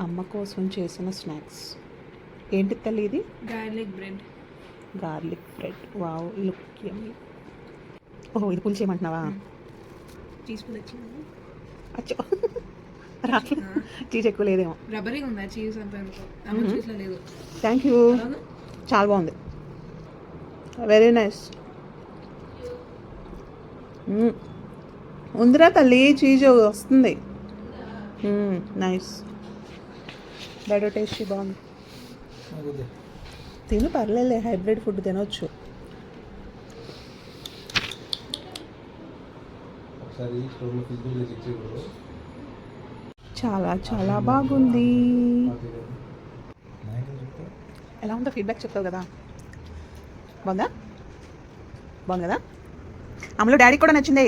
అమ్మ కోసం చేసిన స్నాక్స్ ఏంటి తల్లి ఇది? Garlic bread. వావ్, లుక్ యమ్మీ. ఓహో, ఇది పులుసు ఏమంటున్నావా? తీసుకుని వచ్చింది. అచ్చో, రాట్లేదు. చీజ్ ఎక్కువ లేదేమో. రబ్బరింగ్ ఉందా చీజ్ అంతా? చీజ్లో లేదు. Thank you. చాలా బాగుంది, వెరీ నైస్. ఉందిరా తల్లి, చీజ్ వస్తుంది. నైస్, బెడ్ టేస్టీ, బాగుంది. తిను, పర్లేదులే, హైబ్రిడ్ ఫుడ్ తినొచ్చు. చాలా చాలా బాగుంది. ఎలా ఉందో ఫీడ్బ్యాక్ చెప్తావు కదా. బాగుందా? బాగుంది కదా. అమ్మలో డాడీకి కూడా నచ్చింది.